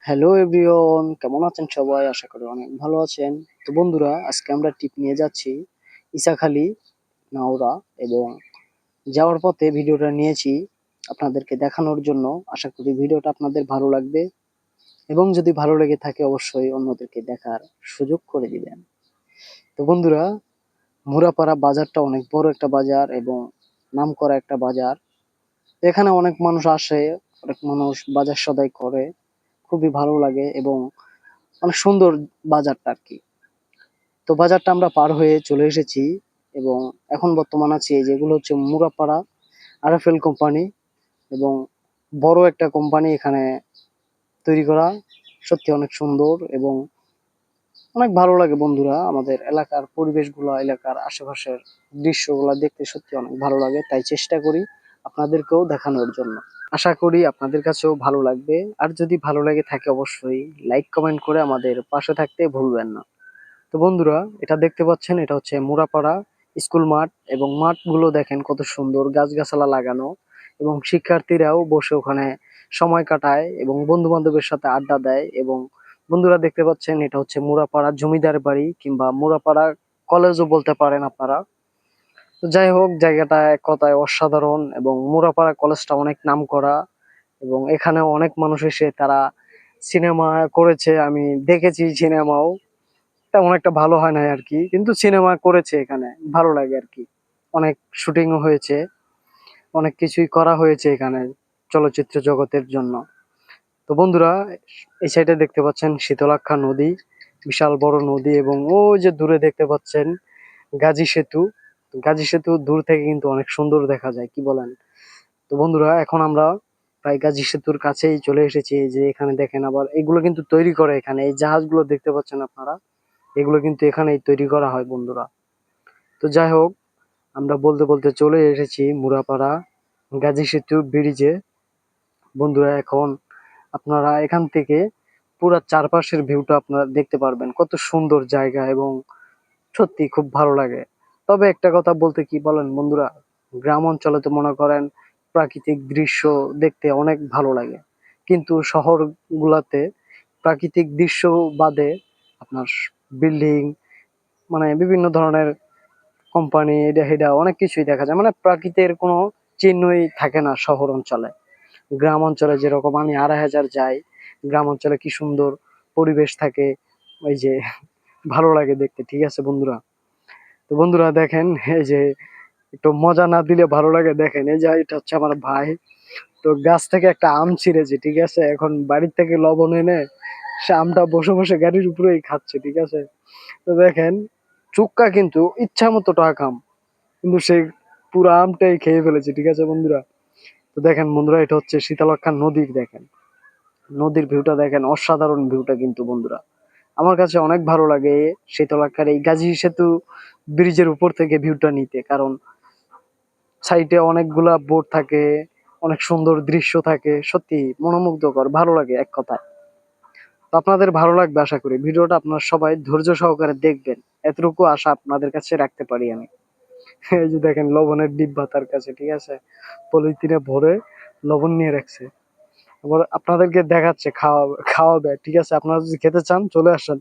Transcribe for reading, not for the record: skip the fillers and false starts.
Hello everyone, কেমন আছেন সবাই? আশা করি অনেক ভালো আছেন। তো বন্ধুরা, আজকে আমরা ট্রিপ নিয়ে যাচ্ছি ইসাখালি, নাওরা, এবং যাওয়ার পথে ভিডিওটা নিয়েছি আপনাদেরকে দেখানোর জন্য। আশা করি ভিডিওটা আপনাদের ভালো লাগবে, এবং যদি ভালো লেগে থাকে অবশ্যই অন্যদেরকে দেখার সুযোগ করে দিবেন। তো বন্ধুরা, মুরাপাড়া বাজারটা অনেক বড় একটা বাজার এবং নামকরা একটা বাজার। এখানে অনেক মানুষ আসে, অনেক মানুষ বাজার সদাই করে। খুবই ভালো লাগে এবং অনেক সুন্দর বাজারটা আর কি। তো বাজারটা আমরা পার হয়ে চলে এসেছি এবং এখন বর্তমান আছি এই যেগুলো হচ্ছে মুরাপাড়া আরএফএল কোম্পানি, এবং বড় একটা কোম্পানি এখানে তৈরি করা। সত্যি অনেক সুন্দর এবং অনেক ভালো লাগে বন্ধুরা। আমাদের এলাকার পরিবেশগুলো, এলাকার আশেপাশের দৃশ্যগুলো দেখতে সত্যি অনেক ভালো লাগে, তাই চেষ্টা করি আপনাদেরকেও দেখানোর জন্য। আশা করি আপনাদের কাছেও ভালো লাগবে। আর যদি ভালো লাগে থাকে অবশ্যই লাইক কমেন্ট করে আমাদের পাশে থাকতে ভুলবেন না। তো বন্ধুরা, এটা দেখতে পাচ্ছেন, এটা হচ্ছে মুরাপাড়া স্কুল মাঠ, এবং মাঠগুলো দেখেন কত সুন্দর, গাছগাছালা লাগানো, এবং শিক্ষার্থীরাও বসে ওখানে সময় কাটায় এবং বন্ধু বান্ধবের সাথে আড্ডা দেয়। এবং বন্ধুরা দেখতে পাচ্ছেন, এটা হচ্ছে মুরাপাড়া জমিদার বাড়ি, কিংবা মুরাপাড়া কলেজও বলতে পারেন আপনারা। তো যাই হোক, জায়গাটা এক কথায় অসাধারণ, এবং মুরাপাড়া কলেজটা অনেক নামকরা, এবং এখানে অনেক মানুষ এসে তারা সিনেমা করেছে। আমি দেখেছি সিনেমাও, তেমন একটা ভালো হয় নাই আরকি। কিন্তু সিনেমা করেছে এখানে, ভালো লাগে আরকি। অনেক শুটিংও হয়েছে, অনেক কিছুই করা হয়েছে এখানে চলচ্চিত্র জগতের জন্য। তো বন্ধুরা, এই সাইডে দেখতে পাচ্ছেন শীতলাক্ষ্যা নদী, বিশাল বড় নদী, এবং ওই যে দূরে দেখতে পাচ্ছেন গাজী সেতু। গাজী সেতু দূর থেকে কিন্তু অনেক সুন্দর দেখা যায়, কি বলেন? তো বন্ধুরা, এখন আমরা প্রায় গাজী সেতুর কাছেই চলে এসেছি। এই যে এখানে দেখেন, আবার এগুলো কিন্তু তৈরি করে এখানে, এই জাহাজগুলো দেখতে পাচ্ছেন আপনারা, এগুলো কিন্তু এখানেই তৈরি করা হয় বন্ধুরা। তো যাই হোক, আমরা বলতে বলতে চলে এসেছি মুরাপাড়া গাজী সেতু ব্রিজে। বন্ধুরা, এখন আপনারা এখান থেকে পুরা চারপাশের ভিউটা আপনারা দেখতে পারবেন, কত সুন্দর জায়গা, এবং সত্যি খুব ভালো লাগে। তবে একটা কথা বলতে, কি বলেন বন্ধুরা, গ্রাম অঞ্চলে তো মনে করেন প্রাকৃতিক দৃশ্য দেখতে অনেক ভালো লাগে, কিন্তু শহর গুলাতে প্রাকৃতিক দৃশ্য বাদে আপনার বিল্ডিং, মানে বিভিন্ন ধরনের কোম্পানি, এটা হেডা অনেক কিছুই দেখা যায়, মানে প্রাকৃতির কোনো চিহ্নই থাকে না শহর অঞ্চলে। গ্রাম অঞ্চলে যেরকম আমি 2.5 যাই, গ্রাম অঞ্চলে কি সুন্দর পরিবেশ থাকে, ওই যে ভালো লাগে দেখতে। ঠিক আছে বন্ধুরা? তো বন্ধুরা দেখেন, এই যে একটু মজা না দিলে ভালো লাগে, দেখেন এই যে এটা হচ্ছে আমার ভাই। তো গাছ থেকে একটা আম ছিঁড়েছে, ঠিক আছে, এখন বাড়ির থেকে লবণ এনে সে আমটা বসে বসে গাড়ির উপরেই খাচ্ছে, ঠিক আছে। তো দেখেন, চুক্কা কিন্তু ইচ্ছা মতো টাকাম, কিন্তু সে পুরো আমটাই খেয়ে ফেলেছে, ঠিক আছে বন্ধুরা। তো দেখেন বন্ধুরা, এটা হচ্ছে শীতলক্ষ্যা নদীর, দেখেন নদীর ভিউটা দেখেন, অসাধারণ ভিউটা কিন্তু বন্ধুরা। আমার কাছে অনেক ভালো লাগে শীতলক্ষ্যার এই গাজী সেতু ব্রিজের উপর থেকে ভিউটা নিতে, কারণ সাইডে অনেকগুলা বোট থাকে, অনেক সুন্দর দৃশ্য থাকে, সত্যি মনোমুগ্ধকর, ভালো লাগে এক কথায়। তো আপনাদের ভালো লাগবে আশা করি। ভিডিওটা আপনারা সবাই ধৈর্য সহকারে দেখবেন, এতটুকু আশা আপনাদের কাছে রাখতে পারি আমি। এই যে দেখেন লবণের ডিব্বা তার কাছে, ঠিক আছে, পলিথিনে ভরে লবণ নিয়ে রাখছে। আবার আপনাদেরকে দেখাচ্ছে খাওয়াবে, ঠিক আছে, আপনারা যদি খেতে চান চলে আসেন।